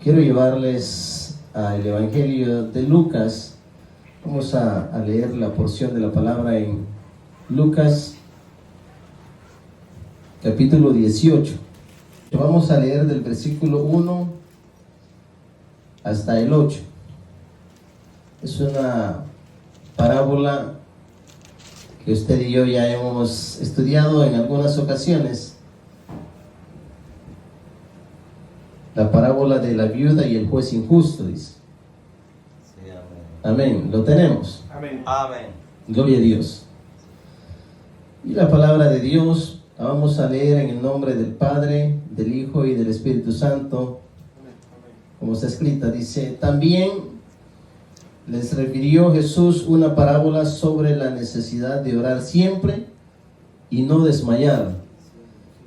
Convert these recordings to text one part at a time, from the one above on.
Quiero llevarles al Evangelio de Lucas. Vamos a leer la porción de la palabra en Lucas capítulo 18. Vamos a leer del versículo 1 hasta el 8. Es una parábola que usted y yo ya hemos estudiado en algunas ocasiones. La parábola de la viuda y el juez injusto, dice. Sí, amén. Amén. Lo tenemos. Amén. Amén. Gloria a Dios. Y la palabra de Dios la vamos a leer en el nombre del Padre, del Hijo y del Espíritu Santo. Como está escrita, dice: también les refirió Jesús una parábola sobre la necesidad de orar siempre y no desmayar,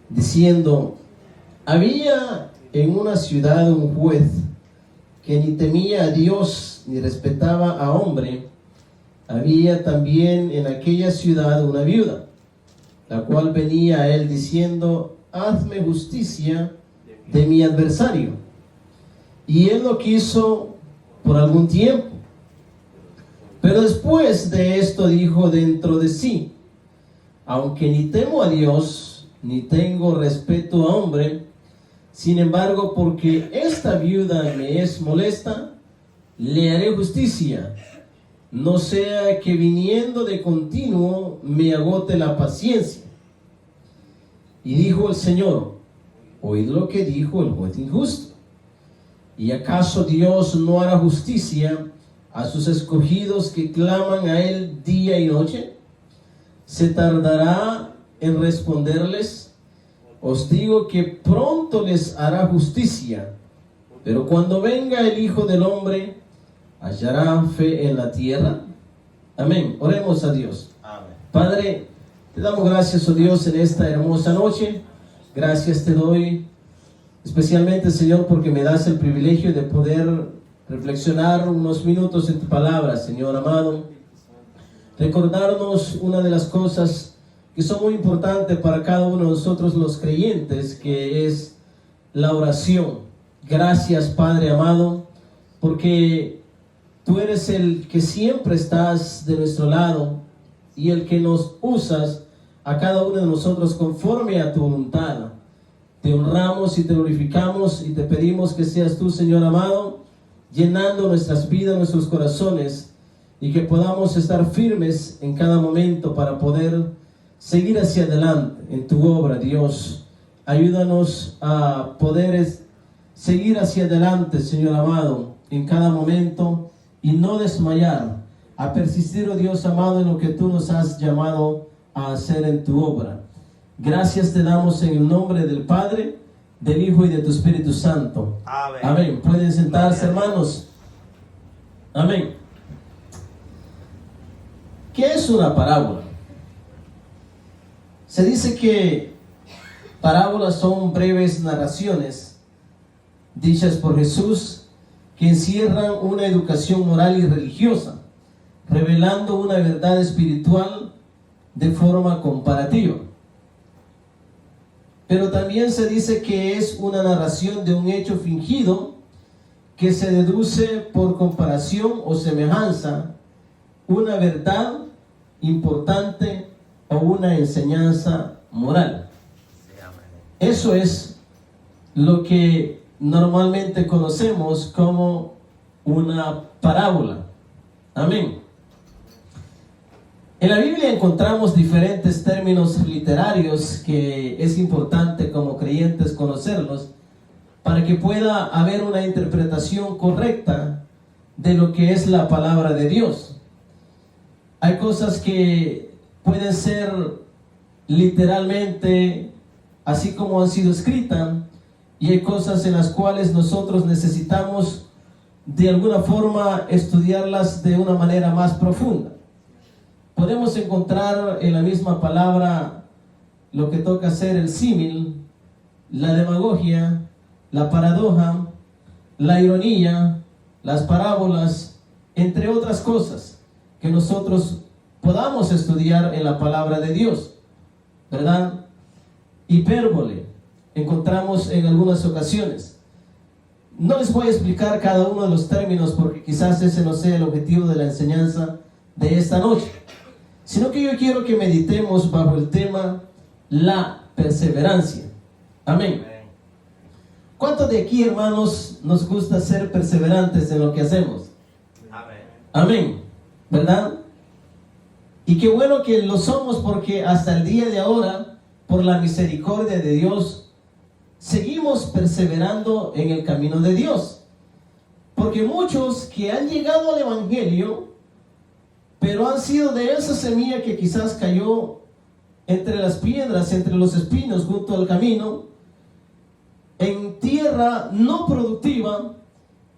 diciendo: había en una ciudad un juez que ni temía a Dios ni respetaba a hombre. Había también en aquella ciudad una viuda, la cual venía a él diciendo: hazme justicia de mi adversario. Y él lo quiso por algún tiempo. Pero después de esto dijo dentro de sí: aunque ni temo a Dios, ni tengo respeto a hombre, sin embargo, porque esta viuda me es molesta, le haré justicia, no sea que viniendo de continuo me agote la paciencia. Y dijo el Señor: oíd lo que dijo el juez injusto. ¿Y acaso Dios no hará justicia a sus escogidos que claman a Él día y noche? ¿Se tardará en responderles? Os digo que pronto les hará justicia. Pero cuando venga el Hijo del Hombre, ¿hallará fe en la tierra? Amén. Oremos a Dios. Amén. Padre, te damos gracias, oh Dios, en esta hermosa noche. Gracias te doy, especialmente, Señor, porque me das el privilegio de poder reflexionar unos minutos en tu palabra, Señor amado. Recordarnos una de las cosas que son muy importantes para cada uno de nosotros los creyentes, que es la oración. Gracias, Padre amado, porque tú eres el que siempre estás de nuestro lado y el que nos usas a cada uno de nosotros conforme a tu voluntad. Te honramos y te glorificamos y te pedimos que seas tú, Señor amado, llenando nuestras vidas, nuestros corazones, y que podamos estar firmes en cada momento para poder seguir hacia adelante en tu obra, Dios. Ayúdanos a poder seguir hacia adelante, Señor amado, en cada momento y no desmayar, a persistir, oh Dios amado, en lo que tú nos has llamado a hacer en tu obra. Gracias te damos en el nombre del Padre, del Hijo y de tu Espíritu Santo. Amén. Amén. Pueden sentarse, hermanos. Amén. ¿Qué es una parábola? Se dice que parábolas son breves narraciones dichas por Jesús que encierran una educación moral y religiosa, revelando una verdad espiritual de forma comparativa. Pero también se dice que es una narración de un hecho fingido que se deduce por comparación o semejanza una verdad importante o una enseñanza moral. Eso es lo que normalmente conocemos como una parábola. Amén. En la Biblia encontramos diferentes términos literarios que es importante como creyentes conocerlos para que pueda haber una interpretación correcta de lo que es la palabra de Dios. Hay cosas que pueden ser literalmente así como han sido escritas, y hay cosas en las cuales nosotros necesitamos de alguna forma estudiarlas de una manera más profunda. Podemos encontrar en la misma palabra lo que toca ser el símil, la demagogia, la paradoja, la ironía, las parábolas, entre otras cosas que nosotros podamos estudiar en la palabra de Dios, ¿verdad? Hipérbole encontramos en algunas ocasiones. No les voy a explicar cada uno de los términos porque quizás ese no sea el objetivo de la enseñanza de esta noche, sino que yo quiero que meditemos bajo el tema la perseverancia. Amén. ¿Cuántos de aquí, hermanos, nos gusta ser perseverantes en lo que hacemos? Amén. Amén, ¿verdad? Y qué bueno que lo somos, porque hasta el día de ahora, por la misericordia de Dios, seguimos perseverando en el camino de Dios. Porque muchos que han llegado al Evangelio, pero han sido de esa semilla que quizás cayó entre las piedras, entre los espinos, junto al camino, en tierra no productiva,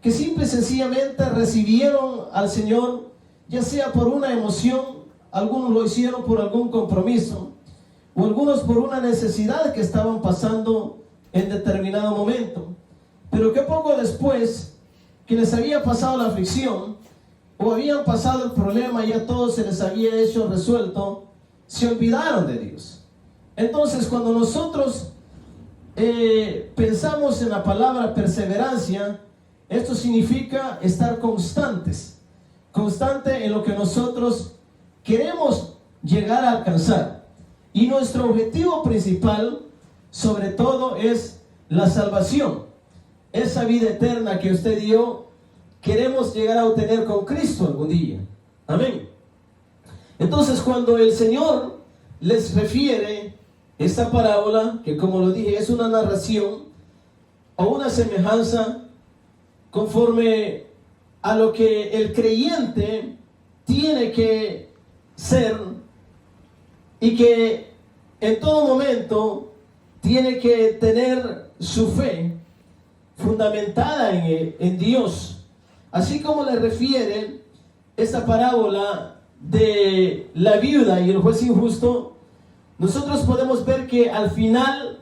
que simple y sencillamente recibieron al Señor, ya sea por una emoción, algunos lo hicieron por algún compromiso, o algunos por una necesidad que estaban pasando en determinado momento, pero que poco después que les había pasado la aflicción, o habían pasado el problema, ya todo se les había hecho resuelto, se olvidaron de Dios. Entonces, cuando nosotros pensamos en la palabra perseverancia, esto significa estar constantes, constante en lo que nosotros queremos llegar a alcanzar. Y nuestro objetivo principal, sobre todo, es la salvación, esa vida eterna que usted y yo queremos llegar a obtener con Cristo algún día. Amén. Entonces, cuando el Señor les refiere esta parábola, que como lo dije, es una narración o una semejanza conforme a lo que el creyente tiene que ser, y que en todo momento tiene que tener su fe fundamentada en Dios. Así como le refiere esta parábola de la viuda y el juez injusto, nosotros podemos ver que al final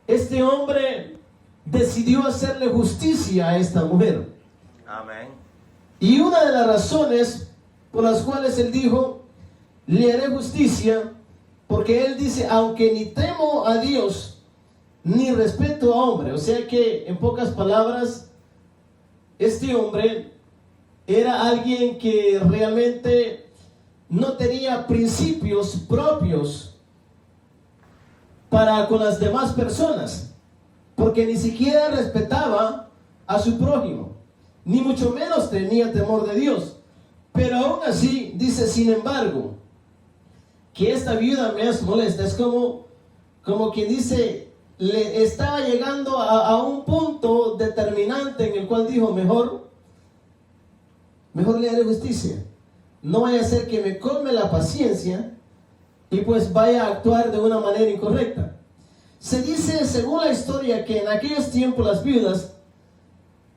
este hombre decidió hacerle justicia a esta mujer. Amén. Y una de las razones por las cuales él dijo, le haré justicia, porque él dice, aunque ni temo a Dios, ni respeto a hombre. O sea que, en pocas palabras, este hombre era alguien que realmente no tenía principios propios para con las demás personas, porque ni siquiera respetaba a su prójimo, ni mucho menos tenía temor de Dios. Pero aún así dice, sin embargo, que esta viuda me es molesta. Es como quien dice, le estaba llegando a un punto determinante en el cual dijo, mejor le haré justicia. No vaya a ser que me colme la paciencia y pues vaya a actuar de una manera incorrecta. Se dice, según la historia, que en aquellos tiempos las viudas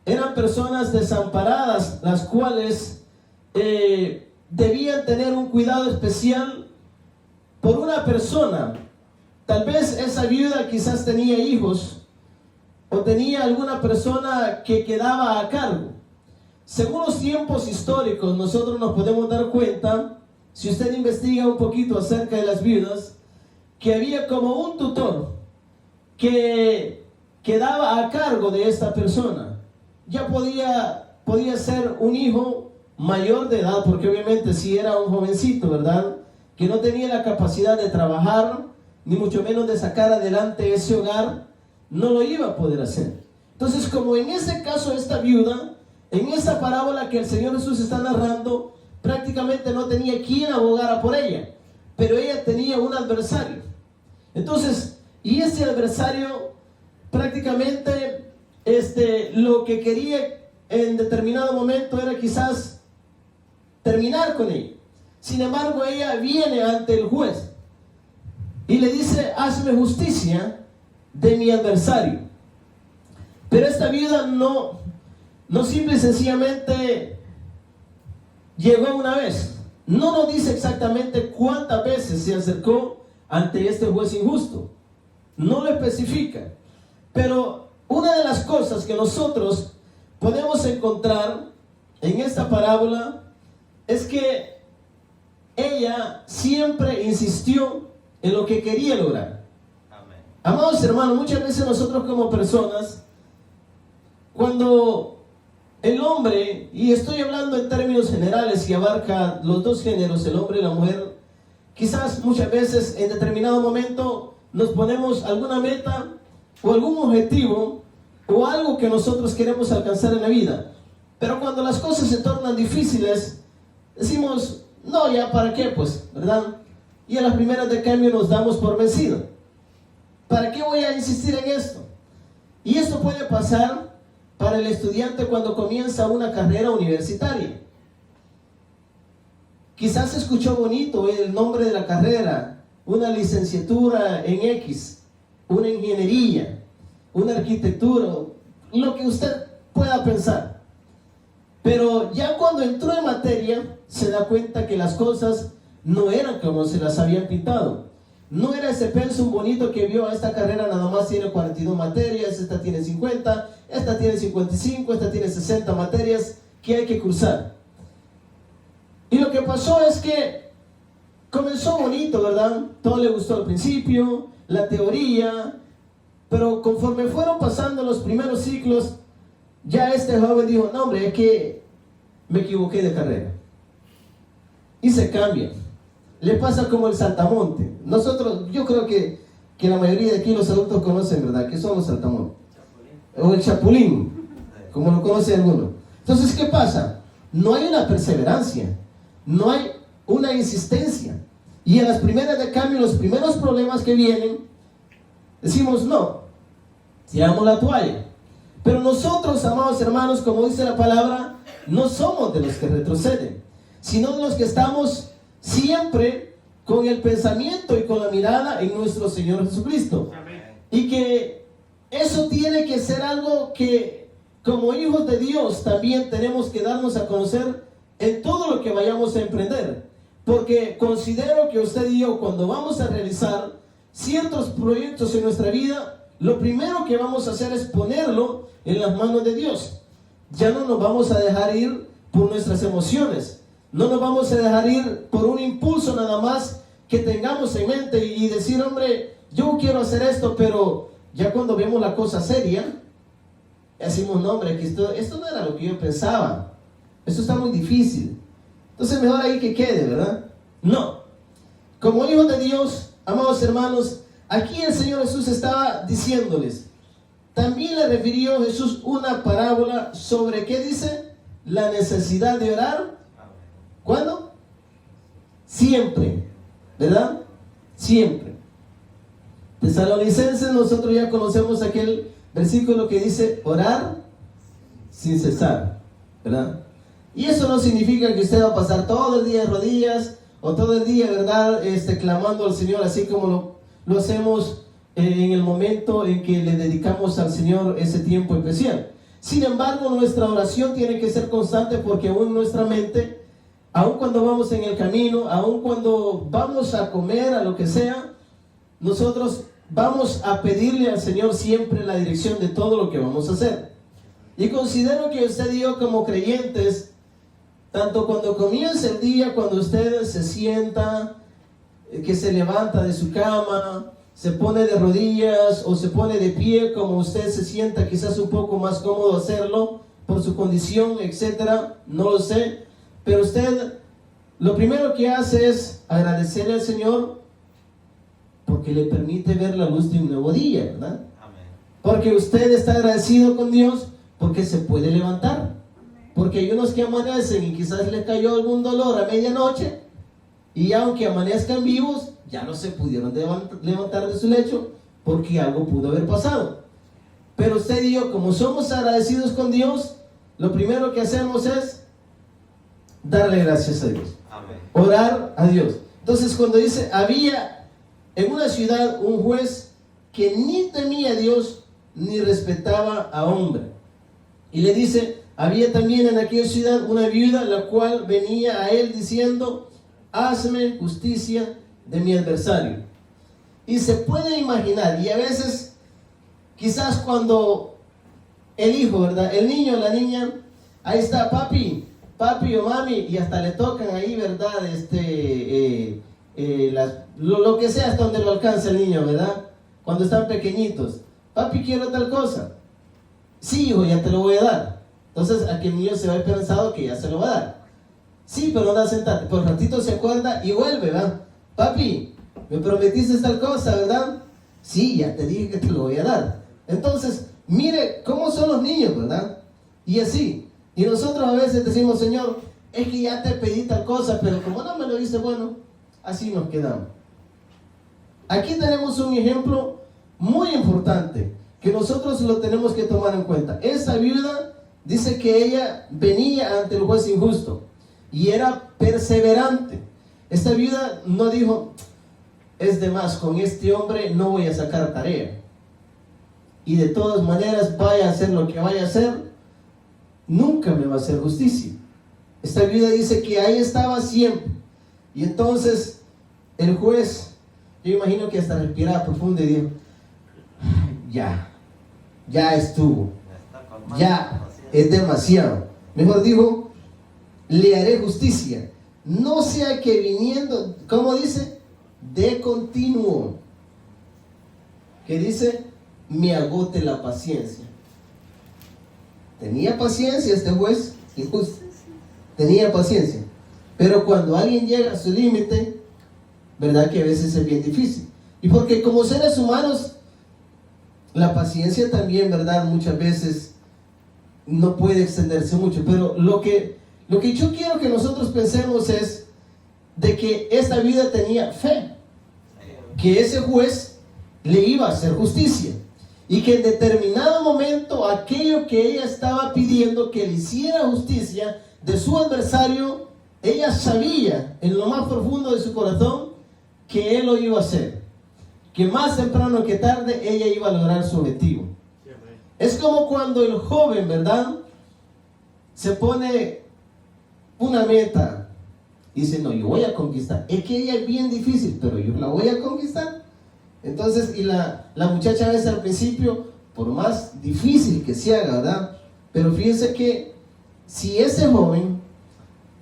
eran personas desamparadas, las cuales debían tener un cuidado especial por una persona. Tal vez esa viuda quizás tenía hijos o tenía alguna persona que quedaba a cargo. Según los tiempos históricos, nosotros nos podemos dar cuenta, si usted investiga un poquito acerca de las viudas, que había como un tutor que quedaba a cargo de esta persona. Ya podía ser un hijo mayor de edad, porque obviamente si era un jovencito, ¿verdad?, que no tenía la capacidad de trabajar, ni mucho menos de sacar adelante ese hogar, no lo iba a poder hacer. Entonces, como en ese caso esta viuda, en esa parábola que el Señor Jesús está narrando, prácticamente no tenía quien abogara por ella, pero ella tenía un adversario. Entonces, y ese adversario prácticamente lo que quería en determinado momento era quizás terminar con ella. Sin embargo, ella viene ante el juez y le dice, hazme justicia de mi adversario. Pero esta viuda no simple y sencillamente llegó una vez. No nos dice exactamente cuántas veces se acercó ante este juez injusto. No lo especifica. Pero una de las cosas que nosotros podemos encontrar en esta parábola es que ella siempre insistió en lo que quería lograr. Amén. Amados hermanos, muchas veces nosotros como personas cuando el hombre, y estoy hablando en términos generales y abarca los dos géneros, el hombre y la mujer, quizás muchas veces en determinado momento nos ponemos alguna meta o algún objetivo o algo que nosotros queremos alcanzar en la vida. Pero cuando las cosas se tornan difíciles, decimos, no, ya para qué, pues, ¿verdad? Y a las primeras de cambio nos damos por vencido. ¿Para qué voy a insistir en esto? Y esto puede pasar para el estudiante cuando comienza una carrera universitaria. Quizás se escuchó bonito el nombre de la carrera, una licenciatura en X, una ingeniería, una arquitectura, lo que usted pueda pensar. Pero ya cuando entró en materia, se da cuenta que las cosas no eran como se las habían pintado. No era ese pensum bonito que vio. Esta carrera nada más tiene 42 materias, esta tiene 50, esta tiene 55, esta tiene 60 materias que hay que cursar. Y lo que pasó es que comenzó bonito, ¿verdad? Todo le gustó al principio, la teoría, pero conforme fueron pasando los primeros ciclos, ya este joven dijo, no hombre, es que me equivoqué de carrera. Y se cambia. Le pasa como el saltamonte. Nosotros, yo creo que la mayoría de aquí los adultos conocen, ¿verdad? ¿Qué son los saltamontes? O el chapulín, como lo conoce alguno. Entonces, ¿qué pasa? No hay una perseverancia, no hay una insistencia. Y en las primeras de cambio, los primeros problemas que vienen, decimos, no, tiramos la toalla. Pero nosotros, amados hermanos, como dice la palabra, no somos de los que retroceden, sino de los que estamos siempre con el pensamiento y con la mirada en nuestro Señor Jesucristo. Amén. Y que eso tiene que ser algo que como hijos de Dios también tenemos que darnos a conocer en todo lo que vayamos a emprender. Porque considero que usted y yo, cuando vamos a realizar ciertos proyectos en nuestra vida, lo primero que vamos a hacer es ponerlo en las manos de Dios. Ya no nos vamos a dejar ir por nuestras emociones. No nos vamos a dejar ir por un impulso nada más que tengamos en mente y decir, hombre, yo quiero hacer esto, pero ya cuando vemos la cosa seria, decimos, no hombre, que esto no era lo que yo pensaba. Esto está muy difícil. Entonces mejor ahí que quede, ¿verdad? No. Como hijos de Dios, amados hermanos, aquí el Señor Jesús estaba diciéndoles, también le refirió Jesús una parábola sobre, ¿qué dice? La necesidad de orar. ¿Cuándo? Siempre, ¿verdad? Siempre. Tesalonicenses, nosotros ya conocemos aquel versículo que dice orar sin cesar, ¿verdad? Y eso no significa que usted va a pasar todo el día de rodillas o todo el día, ¿verdad? Clamando al Señor, así como lo hacemos en el momento en que le dedicamos al Señor ese tiempo especial. Sin embargo, nuestra oración tiene que ser constante, porque aún nuestra mente, aun cuando vamos en el camino, aun cuando vamos a comer, a lo que sea, nosotros vamos a pedirle al Señor siempre la dirección de todo lo que vamos a hacer. Y considero que usted y yo como creyentes, tanto cuando comienza el día, cuando usted se sienta, que se levanta de su cama, se pone de rodillas o se pone de pie, como usted se sienta quizás un poco más cómodo hacerlo por su condición, etcétera, no lo sé. Pero usted lo primero que hace es agradecerle al Señor porque le permite ver la luz de un nuevo día, ¿verdad? Amén. Porque usted está agradecido con Dios porque se puede levantar. Porque hay unos que amanecen y quizás les cayó algún dolor a medianoche y aunque amanezcan vivos, ya no se pudieron levantar de su lecho porque algo pudo haber pasado. Pero usted y yo, como somos agradecidos con Dios, lo primero que hacemos es darle gracias a Dios. Amén. Orar a Dios. Entonces cuando dice, había en una ciudad un juez que ni temía a Dios ni respetaba a hombre. Y le dice, había también en aquella ciudad una viuda, la cual venía a él diciendo, hazme justicia de mi adversario. Y se puede imaginar, y a veces quizás cuando el hijo, ¿verdad? El niño, la niña, ahí está, papi o mami, y hasta le tocan ahí, ¿verdad? Lo que sea, hasta donde lo alcanza el niño, ¿verdad? Cuando están pequeñitos, papi, quiero tal cosa. Sí, hijo, ya te lo voy a dar. Entonces aquí el niño se va pensado que ya se lo va a dar. Sí, pero anda, sentate. Por un ratito se acuerda y vuelve, ¿verdad? Papi, me prometiste tal cosa, ¿verdad? Sí, ya te dije que te lo voy a dar. Entonces, mire cómo son los niños, ¿verdad? Y así. Y nosotros a veces decimos, Señor, es que ya te pedí tal cosa, pero como no me lo dice, bueno, así nos quedamos. Aquí tenemos un ejemplo muy importante que nosotros lo tenemos que tomar en cuenta. Esta viuda dice que ella venía ante el juez injusto y era perseverante. Esta viuda no dijo, es de más, con este hombre no voy a sacar tarea. Y de todas maneras vaya a hacer lo que vaya a hacer, nunca me va a hacer justicia. Esta viuda dice que ahí estaba siempre. Y entonces el juez, yo imagino que hasta respiraba profundo y dijo, ya estuvo, ya es demasiado. Mejor dijo, le haré justicia, no sea que viniendo, ¿cómo dice? De continuo, que dice, me agote la paciencia. Tenía paciencia este juez injusto, tenía paciencia, pero cuando alguien llega a su límite, verdad que a veces es bien difícil. Y porque como seres humanos, la paciencia también, verdad, muchas veces no puede extenderse mucho. Pero lo que yo quiero que nosotros pensemos es de que esta vida tenía fe, que ese juez le iba a hacer justicia, y que en determinado momento aquello que ella estaba pidiendo que le hiciera justicia de su adversario, ella sabía en lo más profundo de su corazón que él lo iba a hacer, que más temprano que tarde ella iba a lograr su objetivo. Es como cuando el joven, ¿verdad?, se pone una meta y dice, no, yo voy a conquistar. Es que ella es bien difícil, pero yo la voy a conquistar. Entonces, y la muchacha a veces al principio, por más difícil que se haga, ¿verdad? Pero fíjense que si ese joven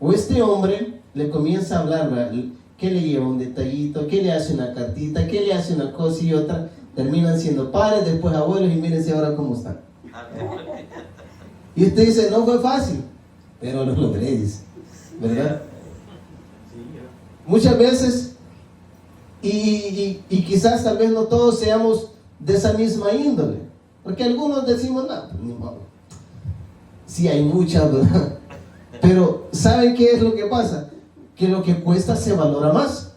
o este hombre le comienza a hablar, ¿verdad?, que le lleva un detallito, que le hace una cartita, que le hace una cosa y otra, terminan siendo padres, después abuelos, y mírense ahora cómo están. Y usted dice, no fue fácil, pero lo logré, dice, ¿verdad? Muchas veces, y quizás tal vez no todos seamos de esa misma índole, porque algunos decimos, no, pues ni modo. Sí hay muchas, ¿verdad? Pero ¿saben qué es lo que pasa? Que lo que cuesta se valora más.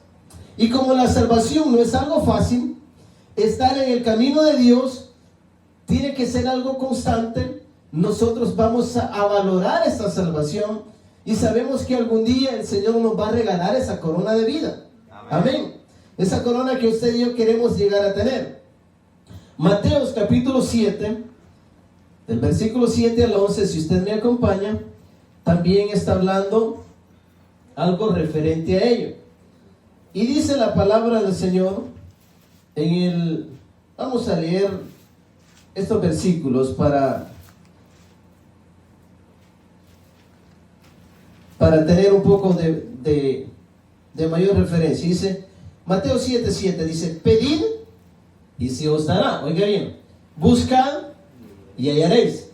Y como la salvación no es algo fácil, estar en el camino de Dios tiene que ser algo constante. Nosotros vamos a valorar esta salvación y sabemos que algún día el Señor nos va a regalar esa corona de vida. Amén. Esa corona que usted y yo queremos llegar a tener. Mateos capítulo 7, del versículo 7 al 11, si usted me acompaña, también está hablando algo referente a ello. Y dice la palabra del Señor vamos a leer estos versículos para tener un poco de mayor referencia. Dice Mateo 7:7, dice, pedid y se os dará. Oiga bien, buscad y hallaréis,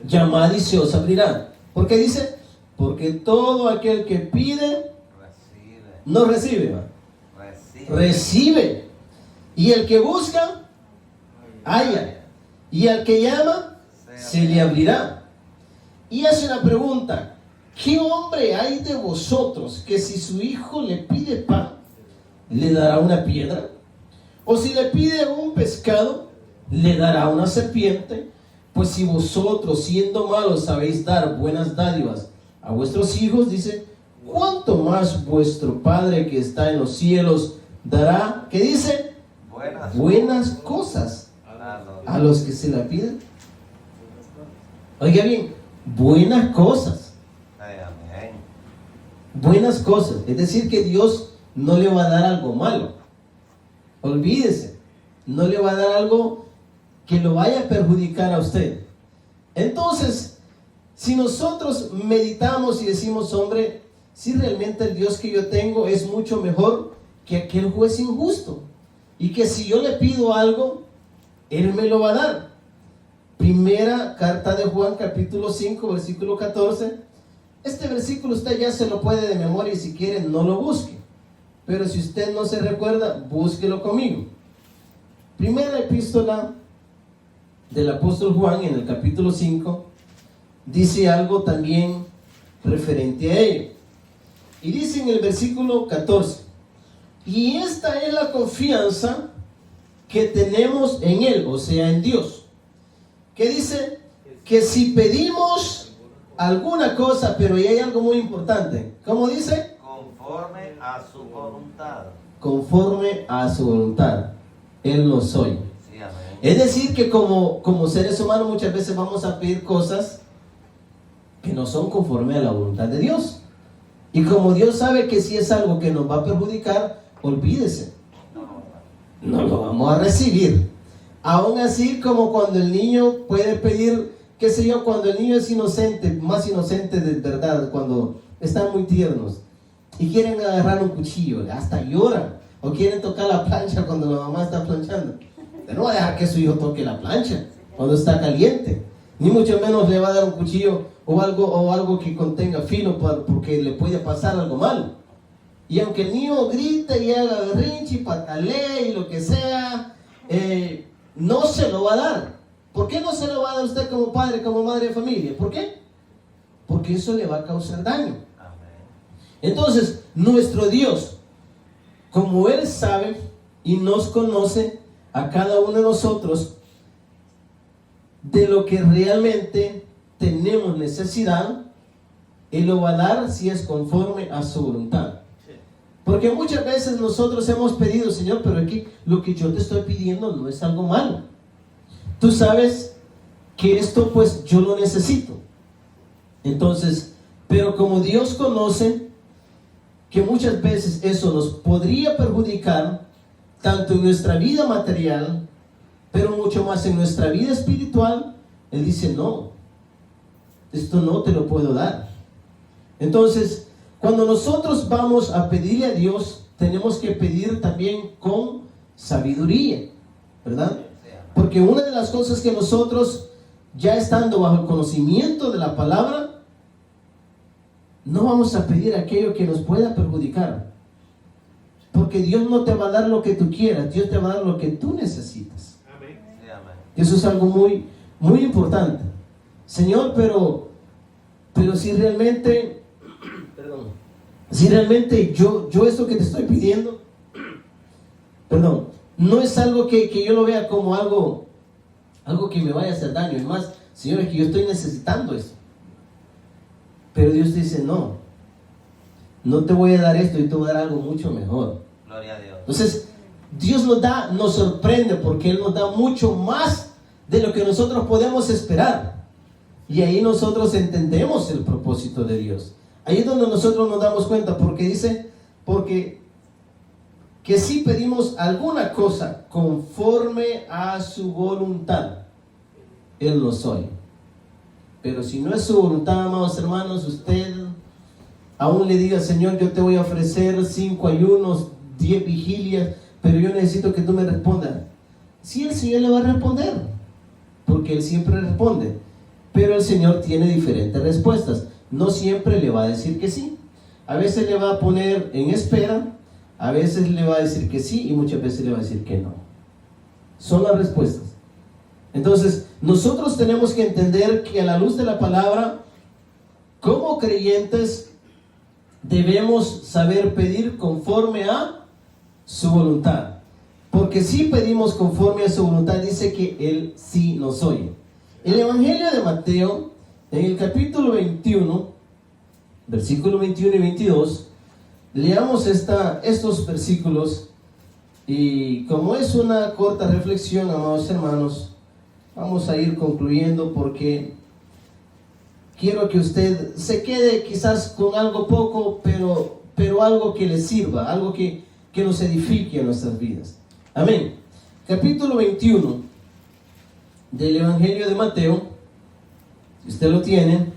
llamad y se os abrirá. ¿Por qué dice? Porque todo aquel que pide, no recibe, recibe. Y el que busca, halla. Y al que llama, se le abrirá. Y hace una pregunta: ¿qué hombre hay de vosotros que si su hijo le pide pan, le dará una piedra? ¿O si le pide un pescado, le dará una serpiente? Pues si vosotros, siendo malos, sabéis dar buenas dádivas a vuestros hijos, dice, ¿cuánto más vuestro Padre que está en los cielos dará, ¿qué dice? Buenas cosas a los que se la piden. Oiga bien, buenas cosas. Buenas cosas. Es decir, que Dios no le va a dar algo malo. Olvídese, no le va a dar algo que lo vaya a perjudicar a usted. Entonces, si nosotros meditamos y decimos, hombre, si realmente el Dios que yo tengo es mucho mejor que aquel juez injusto, y que si yo le pido algo, Él me lo va a dar. Primera carta de Juan, capítulo 5, versículo 14. Este versículo usted ya se lo puede de memoria y si quiere no lo busque. Pero si usted no se recuerda, búsquelo conmigo. Primera epístola del apóstol Juan, en el capítulo 5, dice algo también referente a ello. Y dice en el versículo 14: y esta es la confianza que tenemos en Él, o sea, en Dios. Que dice que si pedimos alguna cosa, pero ahí hay algo muy importante. ¿Cómo dice? Conforme a su voluntad. Conforme a su voluntad. Él nos oye. Sí, amén. Es decir, que como seres humanos muchas veces vamos a pedir cosas que no son conforme a la voluntad de Dios. Y como Dios sabe que si es algo que nos va a perjudicar, olvídese, no lo vamos a recibir. Aún así, como cuando el niño puede pedir, qué sé yo, cuando el niño es inocente, más inocente de verdad, cuando están muy tiernos y quieren agarrar un cuchillo, hasta lloran, o quieren tocar la plancha cuando la mamá está planchando. Usted no va a dejar que su hijo toque la plancha cuando está caliente, ni mucho menos le va a dar un cuchillo o algo que contenga filo porque le puede pasar algo malo. Y aunque el niño grite y haga berrinche y patalee y lo que sea, no se lo va a dar. ¿Por qué no se lo va a dar usted como padre, como madre de familia? ¿Por qué? Porque eso le va a causar daño. Entonces, nuestro Dios, como Él sabe y nos conoce a cada uno de nosotros de lo que realmente tenemos necesidad, Él lo va a dar si es conforme a su voluntad. Porque muchas veces nosotros hemos pedido, Señor, pero es que lo que yo te estoy pidiendo no es algo malo. Tú sabes que esto pues yo lo necesito. Entonces, pero como Dios conoce que muchas veces eso nos podría perjudicar, tanto en nuestra vida material, pero mucho más en nuestra vida espiritual, Él dice, no, esto no te lo puedo dar. Entonces, cuando nosotros vamos a pedirle a Dios, tenemos que pedir también con sabiduría, ¿verdad? Porque una de las cosas que nosotros, ya estando bajo el conocimiento de la palabra, no vamos a pedir aquello que nos pueda perjudicar. Porque Dios no te va a dar lo que tú quieras, Dios te va a dar lo que tú necesitas. Amén. Eso es algo muy, muy importante. Señor, pero si realmente, si realmente yo esto que te estoy pidiendo, no es algo que yo lo vea como algo que me vaya a hacer daño. Es más, Señor, es que yo estoy necesitando eso. Pero Dios dice, no te voy a dar esto, yo te voy a dar algo mucho mejor. Gloria a Dios. Entonces, Dios nos sorprende porque Él nos da mucho más de lo que nosotros podemos esperar. Y ahí nosotros entendemos el propósito de Dios. Ahí es donde nosotros nos damos cuenta, porque dice, que si pedimos alguna cosa conforme a su voluntad, Él nos oye. Pero si no es su voluntad, amados hermanos, usted aún le diga, Señor, yo te voy a ofrecer 5 ayunos, 10 vigilias, pero yo necesito que tú me respondas. Sí, el Señor le va a responder, porque Él siempre responde. Pero el Señor tiene diferentes respuestas. No siempre le va a decir que sí. A veces le va a poner en espera, a veces le va a decir que sí y muchas veces le va a decir que no. Son las respuestas. Entonces, nosotros tenemos que entender que a la luz de la palabra, como creyentes, debemos saber pedir conforme a su voluntad. Porque si pedimos conforme a su voluntad, dice que Él sí nos oye. El Evangelio de Mateo, en el capítulo 21, versículo 21 y 22, leamos estos versículos. Y como es una corta reflexión, amados hermanos, vamos a ir concluyendo porque quiero que usted se quede quizás con algo poco, pero algo que le sirva, algo que nos edifique en nuestras vidas. Amén. Capítulo 21 del Evangelio de Mateo, si usted lo tiene,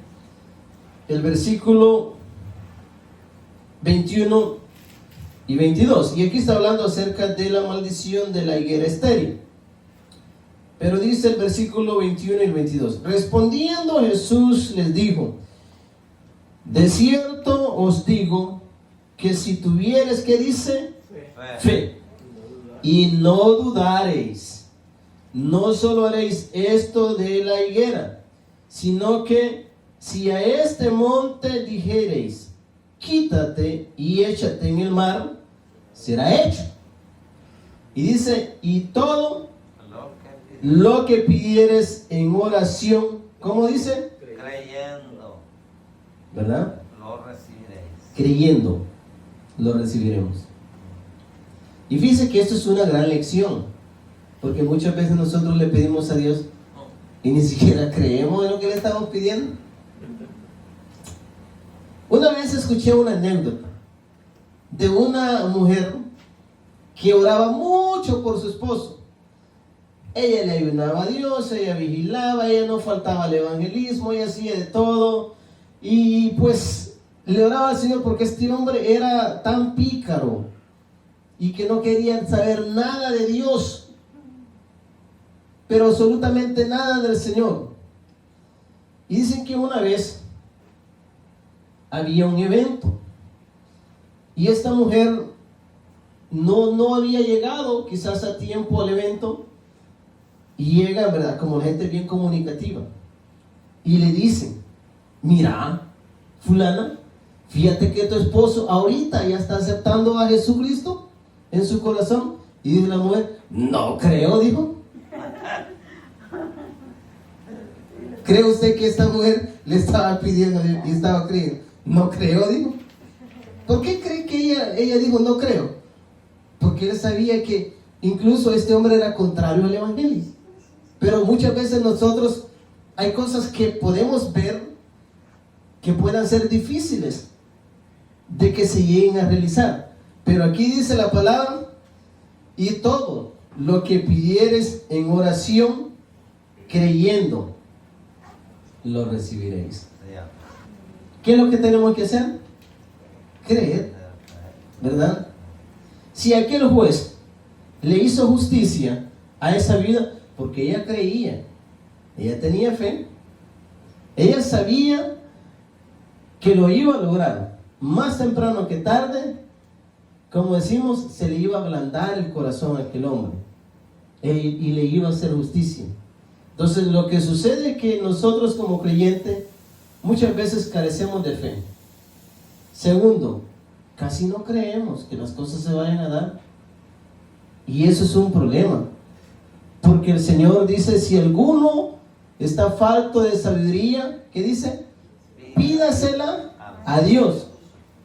el versículo 21 y 22. Y aquí está hablando acerca de la maldición de la higuera estéril. Pero dice el versículo 21 y el 22. Respondiendo Jesús les dijo: de cierto os digo que si tuvieres, ¿qué dice? Fe. Y no dudareis, no solo haréis esto de la higuera, sino que si a este monte dijereis: quítate y échate en el mar, será hecho. Y dice: y todo lo que pidieres en oración, ¿cómo dice? Creyendo, ¿Verdad? lo recibiréis. Creyendo, lo recibiremos. Y fíjese que esto es una gran lección, porque muchas veces nosotros le pedimos a Dios y ni siquiera creemos en lo que le estamos pidiendo. Una vez escuché una anécdota de una mujer que oraba mucho por su esposo. Ella le ayunaba a Dios, ella vigilaba, ella no faltaba al evangelismo, ella hacía de todo. Y pues le oraba al Señor porque este hombre era tan pícaro y que no quería saber nada de Dios, pero absolutamente nada del Señor. Y dicen que una vez había un evento y esta mujer no había llegado quizás a tiempo al evento, y llega, ¿verdad?, como la gente bien comunicativa, y le dicen: mira, fulana, fíjate que tu esposo ahorita ya está aceptando a Jesucristo en su corazón. Y dice la mujer: no creo, dijo. ¿Cree usted que esta mujer le estaba pidiendo y estaba creyendo? No creo, dijo. ¿Por qué cree que ella dijo no creo? Porque él sabía que incluso este hombre era contrario al evangelio. Pero muchas veces nosotros hay cosas que podemos ver que puedan ser difíciles de que se lleguen a realizar. Pero aquí dice la palabra: y todo lo que pidieres en oración, creyendo, lo recibiréis. ¿Qué es lo que tenemos que hacer? Creer, ¿verdad? Si aquel juez le hizo justicia a esa vida, porque ella creía, ella tenía fe, ella sabía que lo iba a lograr, más temprano que tarde, como decimos, se le iba a ablandar el corazón a aquel hombre y le iba a hacer justicia. Entonces lo que sucede es que nosotros como creyentes muchas veces carecemos de fe. Segundo, casi no creemos que las cosas se vayan a dar, y eso es un problema, porque el Señor dice: si alguno está falto de sabiduría, ¿qué dice? Pídasela a Dios.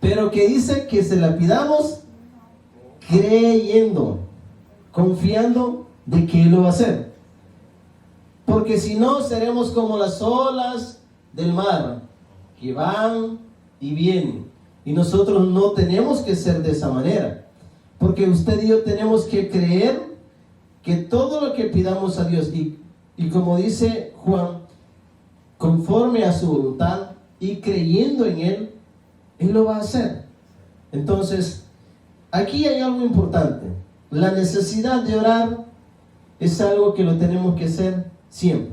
Pero que dice que se la pidamos creyendo, confiando de que Él lo va a hacer. Porque si no, seremos como las olas del mar, que van y vienen. Y nosotros no tenemos que ser de esa manera, porque usted y yo tenemos que creer que todo lo que pidamos a Dios, y como dice Juan, conforme a su voluntad y creyendo en Él, Él lo va a hacer. Entonces, aquí hay algo importante. La necesidad de orar es algo que lo tenemos que hacer siempre.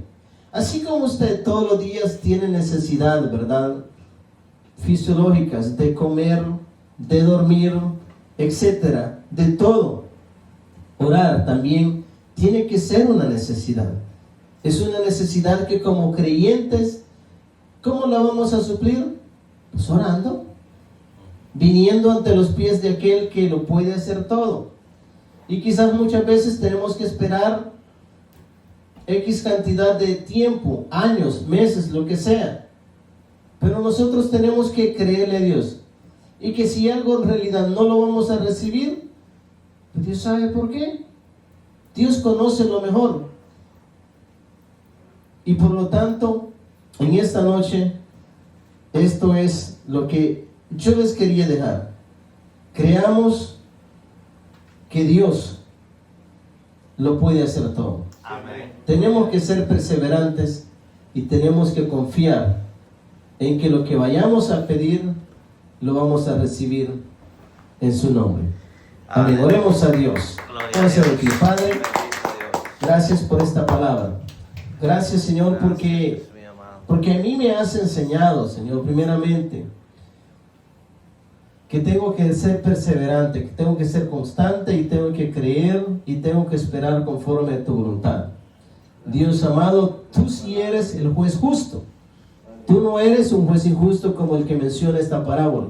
Así como usted todos los días tiene necesidad, ¿verdad?, fisiológicas, de comer, de dormir, etcétera, de todo. Orar también tiene que ser una necesidad. Es una necesidad que como creyentes, ¿cómo la vamos a suplir? Pues orando, viniendo ante los pies de aquel que lo puede hacer todo. Y quizás muchas veces tenemos que esperar X cantidad de tiempo, años, meses, lo que sea. Pero nosotros tenemos que creerle a Dios. Y que si algo en realidad no lo vamos a recibir, pues Dios sabe por qué. Dios conoce lo mejor. Y por lo tanto, en esta noche, esto es lo que yo les quería dejar. Creamos que Dios lo puede hacer todo. Amén. Tenemos que ser perseverantes y tenemos que confiar en que lo que vayamos a pedir lo vamos a recibir en su nombre. Amén. Oremos a Dios. Gloria a Vamos a Dios. decir: Padre, Bendito Dios. Gracias por esta palabra. Gracias, Señor, porque a mí me has enseñado, Señor, primeramente, que tengo que ser perseverante, que tengo que ser constante y tengo que creer y tengo que esperar conforme a tu voluntad. Dios amado, tú sí eres el juez justo. Tú no eres un juez injusto como el que menciona esta parábola.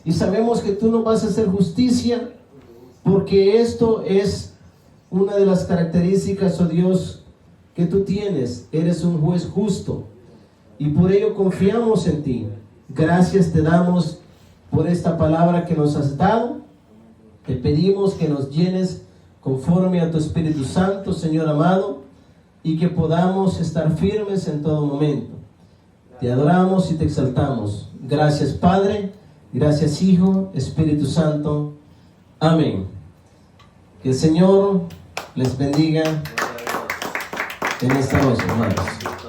Y sabemos que tú no vas a hacer justicia porque esto es una de las características, oh Dios, que tú tienes. Eres un juez justo y por ello confiamos en ti. Gracias te damos por esta palabra que nos has dado. Te pedimos que nos llenes conforme a tu Espíritu Santo, Señor amado, y que podamos estar firmes en todo momento. Te adoramos y te exaltamos. Gracias, Padre. Gracias, Hijo, Espíritu Santo. Amén. Que el Señor les bendiga en esta noche, hermanos.